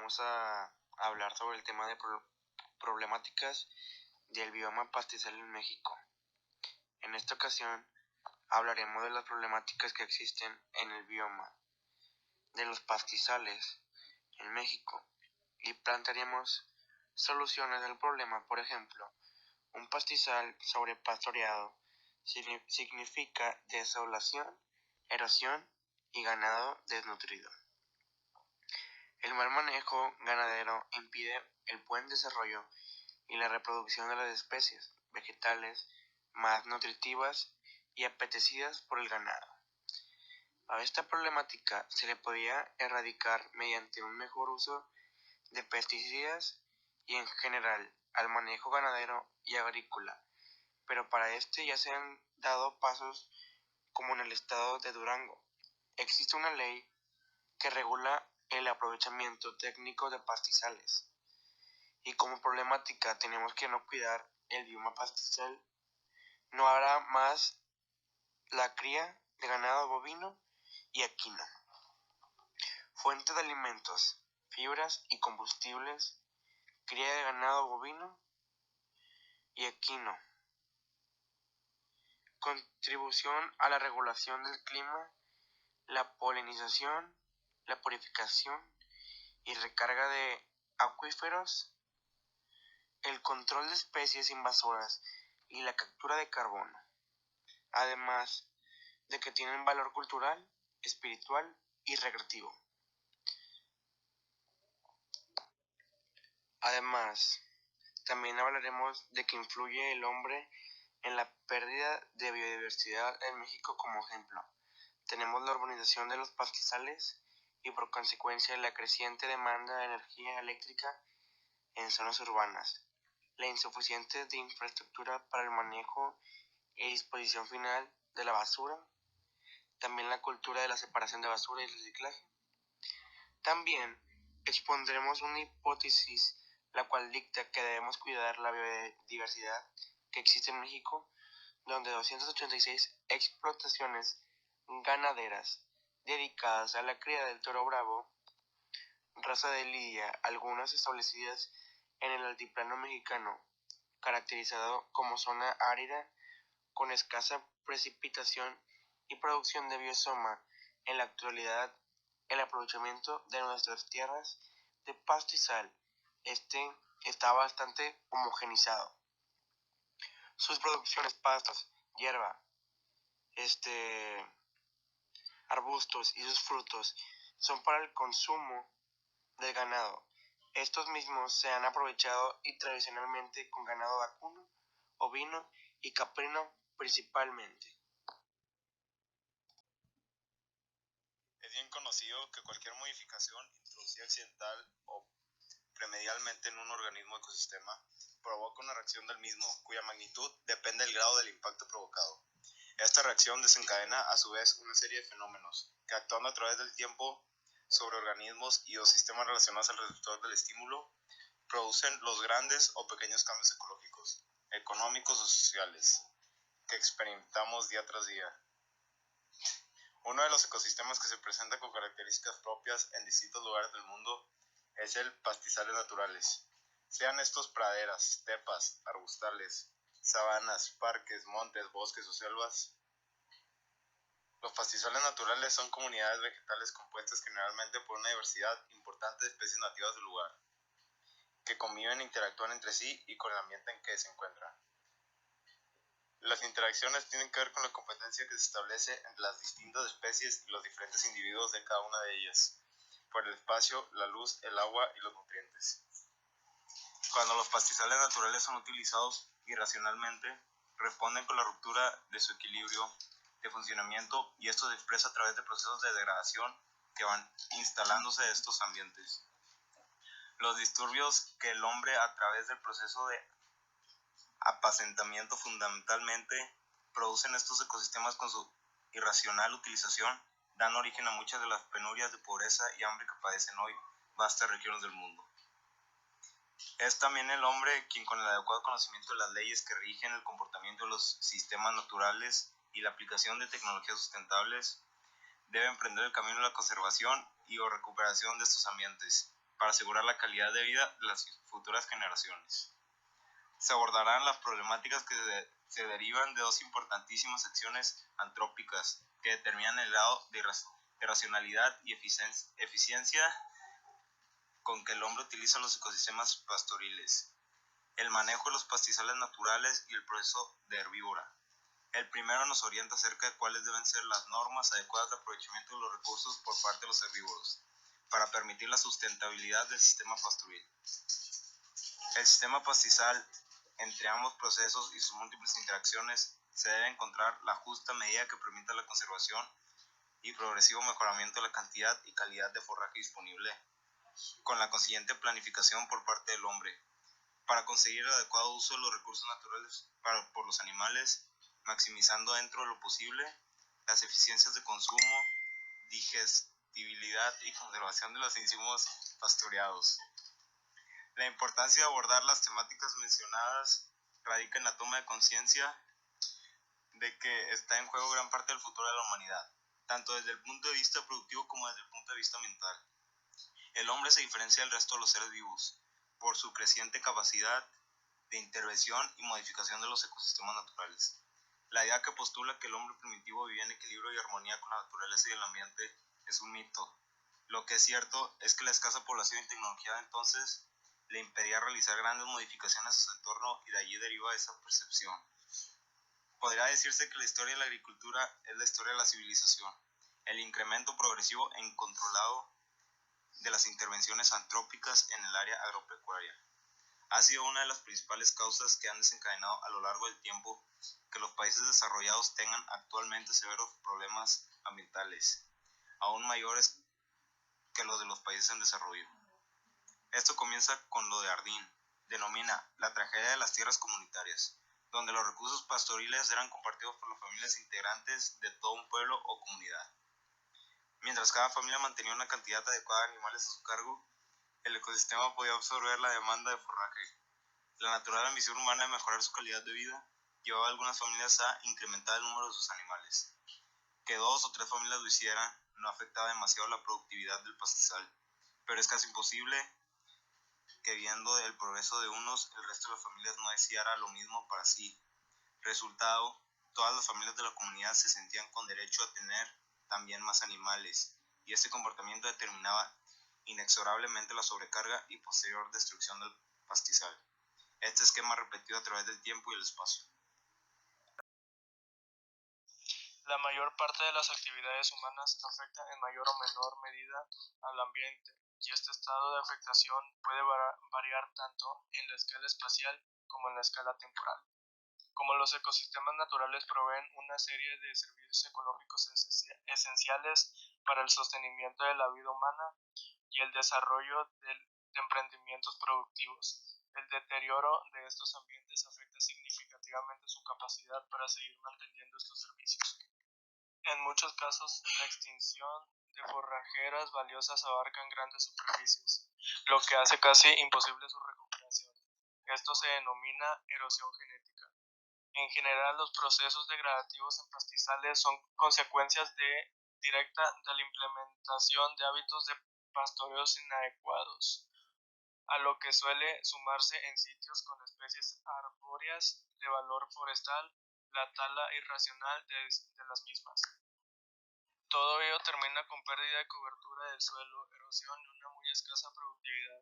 vamos a hablar sobre el tema de problemáticas del bioma pastizal en México. En esta ocasión hablaremos de las problemáticas que existen en el bioma de los pastizales en México y plantearemos soluciones al problema. Por ejemplo, un pastizal sobrepastoreado significa desolación, erosión y ganado desnutrido. El mal manejo ganadero impide el buen desarrollo y la reproducción de las especies vegetales más nutritivas y apetecidas por el ganado. A esta problemática se le podía erradicar mediante un mejor uso de pesticidas y en general al manejo ganadero y agrícola, pero para este ya se han dado pasos como en el estado de Durango. Existe una ley que regula el aprovechamiento técnico de pastizales y como problemática tenemos que no cuidar el bioma pastizal. No habrá más la cría de ganado bovino y equino, fuente de alimentos, fibras y combustibles, cría de ganado bovino y equino, contribución a la regulación del clima, la polinización, la purificación y recarga de acuíferos, el control de especies invasoras y la captura de carbono, además de que tienen valor cultural, espiritual y recreativo. Además, también hablaremos de que influye el hombre en la pérdida de biodiversidad en México. Como ejemplo, tenemos la urbanización de los pastizales y por consecuencia la creciente demanda de energía eléctrica en zonas urbanas, la insuficiente de infraestructura para el manejo y disposición final de la basura, también la cultura de la separación de basura y reciclaje. También expondremos una hipótesis la cual dicta que debemos cuidar la biodiversidad que existe en México, donde 286 explotaciones ganaderas dedicadas a la cría del toro bravo, raza de lidia, algunas establecidas en el altiplano mexicano, caracterizado como zona árida con escasa precipitación y producción de biosoma. En la actualidad, el aprovechamiento de nuestras tierras de pastizal está bastante homogenizado. Sus producciones, pastos, hierba, arbustos y sus frutos son para el consumo del ganado. Estos mismos se han aprovechado y tradicionalmente con ganado vacuno, ovino y caprino principalmente. Es bien conocido que cualquier modificación introducida accidental o remedialmente en un organismo ecosistema provoca una reacción del mismo, cuya magnitud depende del grado del impacto provocado. Esta reacción desencadena a su vez una serie de fenómenos que, actuando a través del tiempo sobre organismos y o sistemas relacionados al receptor del estímulo, producen los grandes o pequeños cambios ecológicos, económicos o sociales que experimentamos día tras día. Uno de los ecosistemas que se presenta con características propias en distintos lugares del mundo es el pastizales naturales, sean estos praderas, estepas, arbustales, sabanas, parques, montes, bosques o selvas. Los pastizales naturales son comunidades vegetales compuestas generalmente por una diversidad importante de especies nativas del lugar, que conviven e interactúan entre sí y con el ambiente en que se encuentran. Las interacciones tienen que ver con la competencia que se establece entre las distintas especies y los diferentes individuos de cada una de ellas, por el espacio, la luz, el agua y los nutrientes. Cuando los pastizales naturales son utilizados irracionalmente, responden con la ruptura de su equilibrio de funcionamiento y esto se expresa a través de procesos de degradación que van instalándose en estos ambientes. Los disturbios que el hombre a través del proceso de apacentamiento fundamentalmente producen estos ecosistemas con su irracional utilización dan origen a muchas de las penurias de pobreza y hambre que padecen hoy vastas regiones del mundo. Es también el hombre quien, con el adecuado conocimiento de las leyes que rigen el comportamiento de los sistemas naturales y la aplicación de tecnologías sustentables, debe emprender el camino de la conservación y o recuperación de estos ambientes, para asegurar la calidad de vida de las futuras generaciones. Se abordarán las problemáticas que se derivan de dos importantísimas acciones antrópicas que determinan el grado de racionalidad y eficiencia con que el hombre utiliza los ecosistemas pastoriles, el manejo de los pastizales naturales y el proceso de herbívora. El primero nos orienta acerca de cuáles deben ser las normas adecuadas de aprovechamiento de los recursos por parte de los herbívoros, para permitir la sustentabilidad del sistema pastoril. El sistema pastizal, entre ambos procesos y sus múltiples interacciones, se debe encontrar la justa medida que permita la conservación y progresivo mejoramiento de la cantidad y calidad de forraje disponible, con la consiguiente planificación por parte del hombre, para conseguir el adecuado uso de los recursos naturales por los animales, maximizando dentro de lo posible las eficiencias de consumo, digestibilidad y conservación de los insumos pastoreados. La importancia de abordar las temáticas mencionadas radica en la toma de conciencia de que está en juego gran parte del futuro de la humanidad, tanto desde el punto de vista productivo como desde el punto de vista ambiental. El hombre se diferencia del resto de los seres vivos por su creciente capacidad de intervención y modificación de los ecosistemas naturales. La idea que postula que el hombre primitivo vivía en equilibrio y armonía con la naturaleza y el ambiente es un mito. Lo que es cierto es que la escasa población y tecnología de entonces le impedía realizar grandes modificaciones a su entorno, y de allí deriva esa percepción. Podría decirse que la historia de la agricultura es la historia de la civilización. El incremento progresivo e incontrolado de las intervenciones antrópicas en el área agropecuaria ha sido una de las principales causas que han desencadenado a lo largo del tiempo que los países desarrollados tengan actualmente severos problemas ambientales, aún mayores que los de los países en desarrollo. Esto comienza con lo de Ardín, denomina la tragedia de las tierras comunitarias, donde los recursos pastoriles eran compartidos por las familias integrantes de todo un pueblo o comunidad. Mientras cada familia mantenía una cantidad adecuada de animales a su cargo, el ecosistema podía absorber la demanda de forraje. La natural ambición humana de mejorar su calidad de vida llevaba a algunas familias a incrementar el número de sus animales. Que 2 o 3 familias lo hicieran no afectaba demasiado la productividad del pastizal, pero es casi imposible que, viendo el progreso de unos, el resto de las familias no deseara lo mismo para sí. Resultado, todas las familias de la comunidad se sentían con derecho a tener también más animales, y este comportamiento determinaba inexorablemente la sobrecarga y posterior destrucción del pastizal. Este esquema repetido a través del tiempo y el espacio. La mayor parte de las actividades humanas afectan en mayor o menor medida al ambiente, y este estado de afectación puede variar tanto en la escala espacial como en la escala temporal. Como los ecosistemas naturales proveen una serie de servicios ecológicos esenciales para el sostenimiento de la vida humana y el desarrollo de emprendimientos productivos, el deterioro de estos ambientes afecta significativamente su capacidad para seguir manteniendo estos servicios. En muchos casos, la extinción de forrajeras valiosas abarcan grandes superficies, lo que hace casi imposible su recuperación. Esto se denomina erosión genética. En general, los procesos degradativos en pastizales son consecuencias directa de la implementación de hábitos de pastoreos inadecuados, a lo que suele sumarse en sitios con especies arbóreas de valor forestal la tala irracional de las mismas. Todo ello termina con pérdida de cobertura del suelo, erosión y una muy escasa productividad.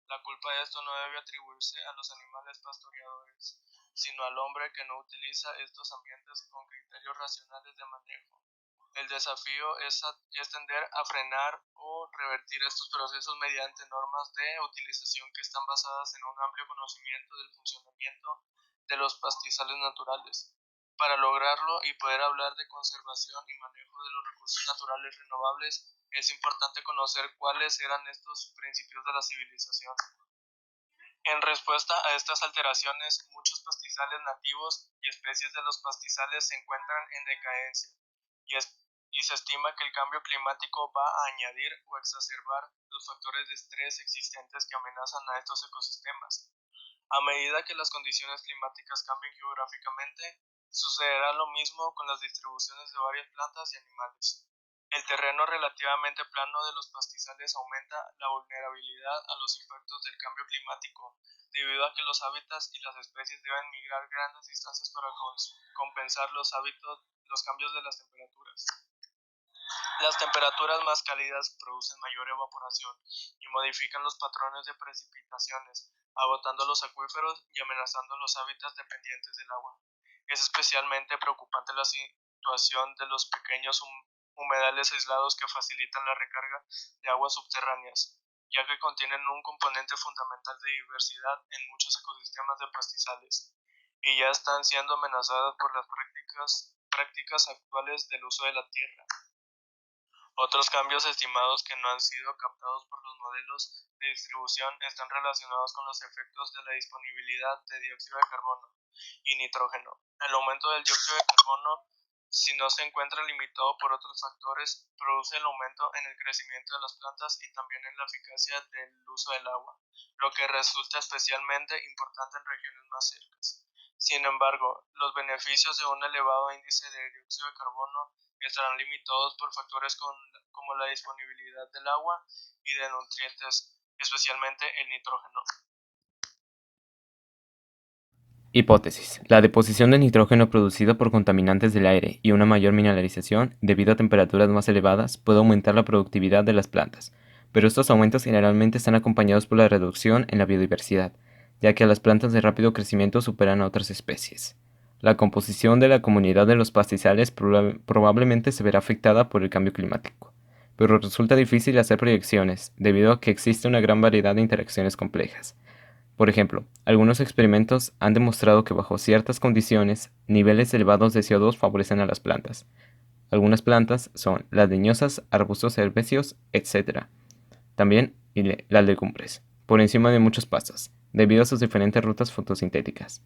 La culpa de esto no debe atribuirse a los animales pastoreadores, sino al hombre que no utiliza estos ambientes con criterios racionales de manejo. El desafío es tender a frenar o revertir estos procesos mediante normas de utilización que están basadas en un amplio conocimiento del funcionamiento de los pastizales naturales. Para lograrlo y poder hablar de conservación y manejo de los recursos naturales renovables, es importante conocer cuáles eran estos principios de la civilización. En respuesta a estas alteraciones, muchos pastizales nativos y especies de los pastizales se encuentran en decadencia, y se estima que el cambio climático va a añadir o exacerbar los factores de estrés existentes que amenazan a estos ecosistemas. A medida que las condiciones climáticas cambien geográficamente, sucederá lo mismo con las distribuciones de varias plantas y animales. El terreno relativamente plano de los pastizales aumenta la vulnerabilidad a los impactos del cambio climático, debido a que los hábitats y las especies deben migrar grandes distancias para compensar los cambios de las temperaturas. Las temperaturas más cálidas producen mayor evaporación y modifican los patrones de precipitaciones, agotando los acuíferos y amenazando los hábitats dependientes del agua. Es especialmente preocupante la situación de los pequeños humedales aislados que facilitan la recarga de aguas subterráneas, ya que contienen un componente fundamental de diversidad en muchos ecosistemas de pastizales, y ya están siendo amenazadas por las prácticas actuales del uso de la tierra. Otros cambios estimados que no han sido captados por los modelos de distribución están relacionados con los efectos de la disponibilidad de dióxido de carbono y nitrógeno. El aumento del dióxido de carbono, si no se encuentra limitado por otros factores, produce el aumento en el crecimiento de las plantas y también en la eficacia del uso del agua, lo que resulta especialmente importante en regiones más secas. Sin embargo, los beneficios de un elevado índice de dióxido de carbono estarán limitados por factores como la disponibilidad del agua y de nutrientes, especialmente el nitrógeno. Hipótesis. La deposición de nitrógeno producida por contaminantes del aire y una mayor mineralización, debido a temperaturas más elevadas, puede aumentar la productividad de las plantas, pero estos aumentos generalmente están acompañados por la reducción en la biodiversidad, ya que las plantas de rápido crecimiento superan a otras especies. La composición de la comunidad de los pastizales probablemente se verá afectada por el cambio climático, pero resulta difícil hacer proyecciones, debido a que existe una gran variedad de interacciones complejas. Por ejemplo, algunos experimentos han demostrado que bajo ciertas condiciones, niveles elevados de CO2 favorecen a las plantas. Algunas plantas son las leñosas, arbustos herbáceos, etc. También las legumbres, por encima de muchos pastos, debido a sus diferentes rutas fotosintéticas.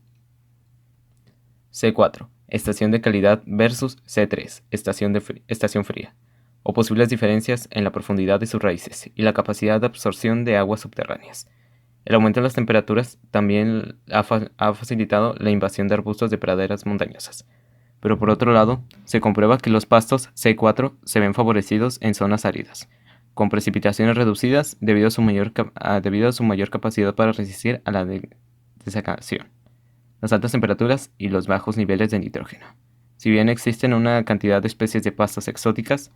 C4. Estación de calidad versus C3. Estación fría, o posibles diferencias en la profundidad de sus raíces y la capacidad de absorción de aguas subterráneas. El aumento de las temperaturas también ha facilitado la invasión de arbustos de praderas montañosas. Pero por otro lado, se comprueba que los pastos C4 se ven favorecidos en zonas áridas, con precipitaciones reducidas debido a su mayor capacidad para resistir a la desecación, las altas temperaturas y los bajos niveles de nitrógeno. Si bien existen una cantidad de especies de pastos exóticas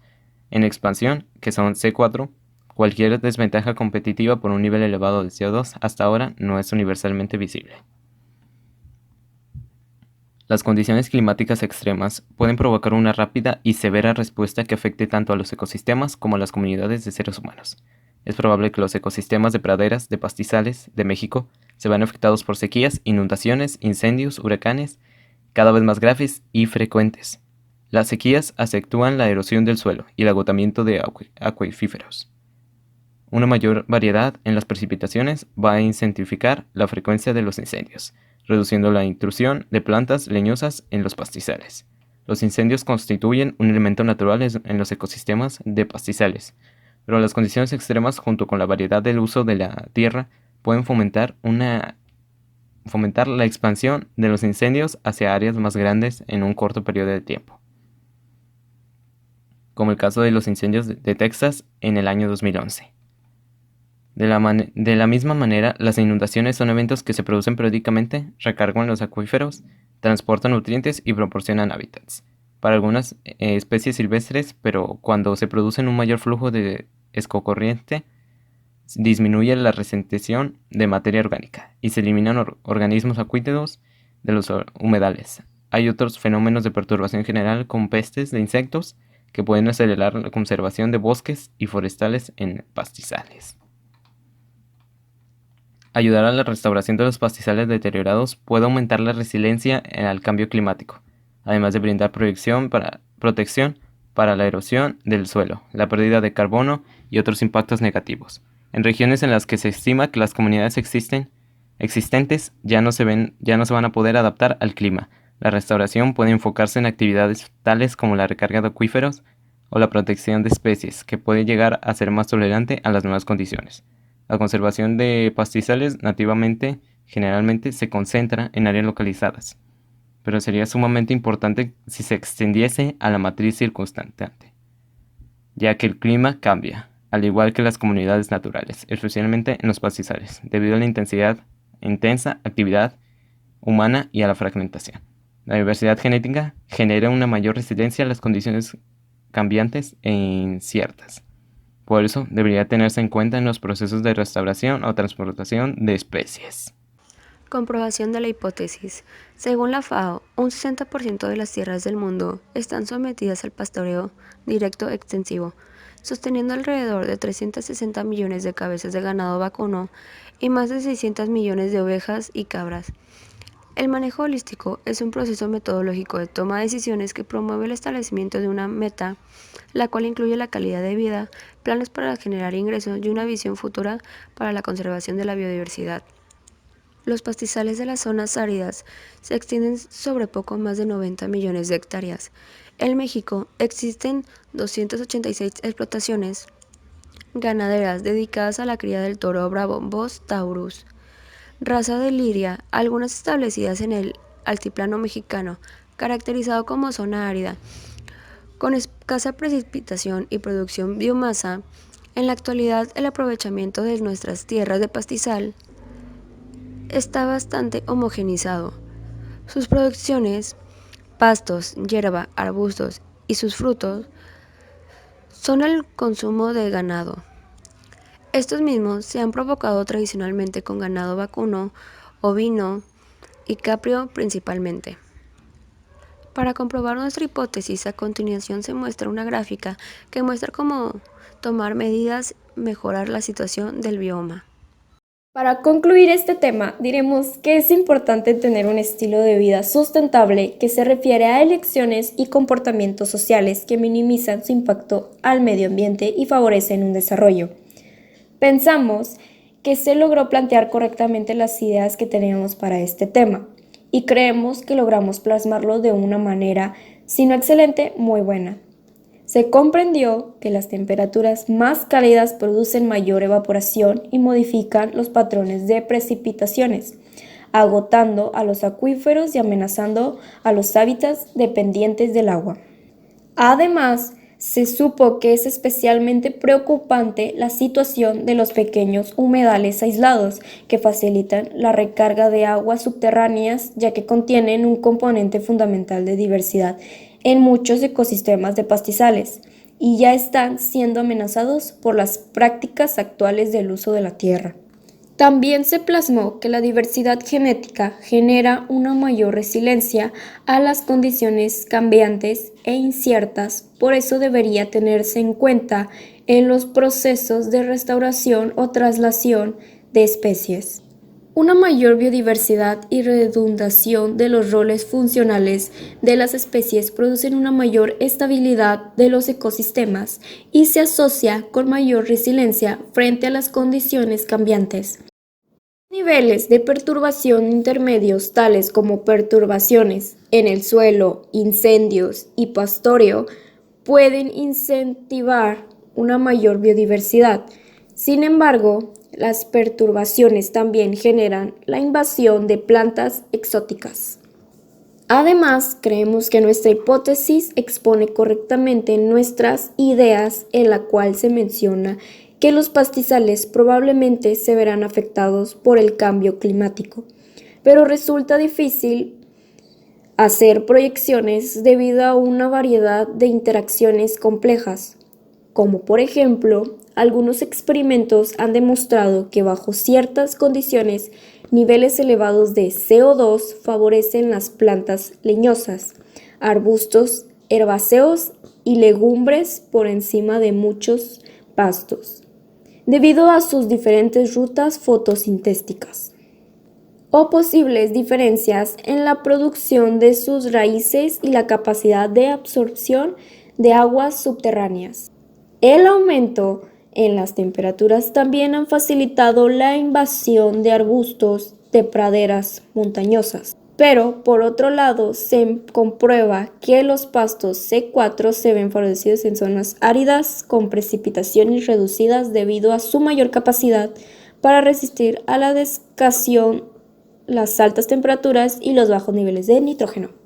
en expansión, que son C4, cualquier desventaja competitiva por un nivel elevado de CO2 hasta ahora no es universalmente visible. Las condiciones climáticas extremas pueden provocar una rápida y severa respuesta que afecte tanto a los ecosistemas como a las comunidades de seres humanos. Es probable que los ecosistemas de praderas, de pastizales, de México se vean afectados por sequías, inundaciones, incendios, huracanes, cada vez más graves y frecuentes. Las sequías acentúan la erosión del suelo y el agotamiento de acuíferos. Una mayor variedad en las precipitaciones va a incentivar la frecuencia de los incendios, reduciendo la intrusión de plantas leñosas en los pastizales. Los incendios constituyen un elemento natural en los ecosistemas de pastizales, pero las condiciones extremas junto con la variedad del uso de la tierra pueden fomentar la expansión de los incendios hacia áreas más grandes en un corto periodo de tiempo, como el caso de los incendios de Texas en el año 2011. De la misma manera, las inundaciones son eventos que se producen periódicamente, recargan los acuíferos, transportan nutrientes y proporcionan hábitats para algunas especies silvestres, pero cuando se produce un mayor flujo de escocorriente, disminuye la retención de materia orgánica y se eliminan organismos acuíferos de los humedales. Hay otros fenómenos de perturbación general con pestes de insectos que pueden acelerar la conservación de bosques y forestales en pastizales. Ayudar a la restauración de los pastizales deteriorados puede aumentar la resiliencia al cambio climático, además de brindar protección para la erosión del suelo, la pérdida de carbono y otros impactos negativos. En regiones en las que se estima que las comunidades existentes ya no se van a poder adaptar al clima, la restauración puede enfocarse en actividades tales como la recarga de acuíferos o la protección de especies, que puede llegar a ser más tolerante a las nuevas condiciones. La conservación de pastizales generalmente se concentra en áreas localizadas, pero sería sumamente importante si se extendiese a la matriz circundante. ya que el clima cambia, al igual que las comunidades naturales, especialmente en los pastizales, debido a la intensa actividad humana y a la fragmentación. La diversidad genética genera una mayor resiliencia a las condiciones cambiantes e inciertas. Por eso debería tenerse en cuenta en los procesos de restauración o transportación de especies. Comprobación de la hipótesis. Según la FAO, un 60% de las tierras del mundo están sometidas al pastoreo directo extensivo, sosteniendo alrededor de 360 millones de cabezas de ganado vacuno y más de 600 millones de ovejas y cabras. El manejo holístico es un proceso metodológico de toma de decisiones que promueve el establecimiento de una meta, la cual incluye la calidad de vida, planes para generar ingresos y una visión futura para la conservación de la biodiversidad. Los pastizales de las zonas áridas se extienden sobre poco más de 90 millones de hectáreas. En México existen 286 explotaciones ganaderas dedicadas a la cría del toro bravo Bos taurus, raza de liria, algunas establecidas en el altiplano mexicano, caracterizado como zona árida, con escasa precipitación y producción biomasa. En la actualidad, el aprovechamiento de nuestras tierras de pastizal está bastante homogenizado. Sus producciones, pastos, hierba, arbustos y sus frutos son el consumo de ganado. Estos mismos se han provocado tradicionalmente con ganado vacuno, ovino y caprio principalmente. Para comprobar nuestra hipótesis, a continuación se muestra una gráfica que muestra cómo tomar medidas mejorar la situación del bioma. Para concluir este tema, diremos que es importante tener un estilo de vida sustentable que se refiere a elecciones y comportamientos sociales que minimizan su impacto al medio ambiente y favorecen un desarrollo. Pensamos que se logró plantear correctamente las ideas que teníamos para este tema y creemos que logramos plasmarlo de una manera, si no excelente, muy buena. Se comprendió que las temperaturas más cálidas producen mayor evaporación y modifican los patrones de precipitaciones, agotando a los acuíferos y amenazando a los hábitats dependientes del agua. Además, se supo que es especialmente preocupante la situación de los pequeños humedales aislados que facilitan la recarga de aguas subterráneas, ya que contienen un componente fundamental de diversidad en muchos ecosistemas de pastizales y ya están siendo amenazados por las prácticas actuales del uso de la tierra. También se plasmó que la diversidad genética genera una mayor resiliencia a las condiciones cambiantes e inciertas, por eso debería tenerse en cuenta en los procesos de restauración o traslación de especies. Una mayor biodiversidad y redundación de los roles funcionales de las especies producen una mayor estabilidad de los ecosistemas y se asocia con mayor resiliencia frente a las condiciones cambiantes. Niveles de perturbación intermedios tales como perturbaciones en el suelo, incendios y pastoreo pueden incentivar una mayor biodiversidad. Sin embargo, las perturbaciones también generan la invasión de plantas exóticas. Además, creemos que nuestra hipótesis expone correctamente nuestras ideas, en la cual se menciona que los pastizales probablemente se verán afectados por el cambio climático, pero resulta difícil hacer proyecciones debido a una variedad de interacciones complejas, como por ejemplo, algunos experimentos han demostrado que bajo ciertas condiciones, niveles elevados de CO2 favorecen las plantas leñosas, arbustos, herbáceos y legumbres por encima de muchos pastos, debido a sus diferentes rutas fotosintéticas o posibles diferencias en la producción de sus raíces y la capacidad de absorción de aguas subterráneas. El aumento en las temperaturas también han facilitado la invasión de arbustos de praderas montañosas. Pero, por otro lado, se comprueba que los pastos C4 se ven favorecidos en zonas áridas con precipitaciones reducidas debido a su mayor capacidad para resistir a la descasión, las altas temperaturas y los bajos niveles de nitrógeno.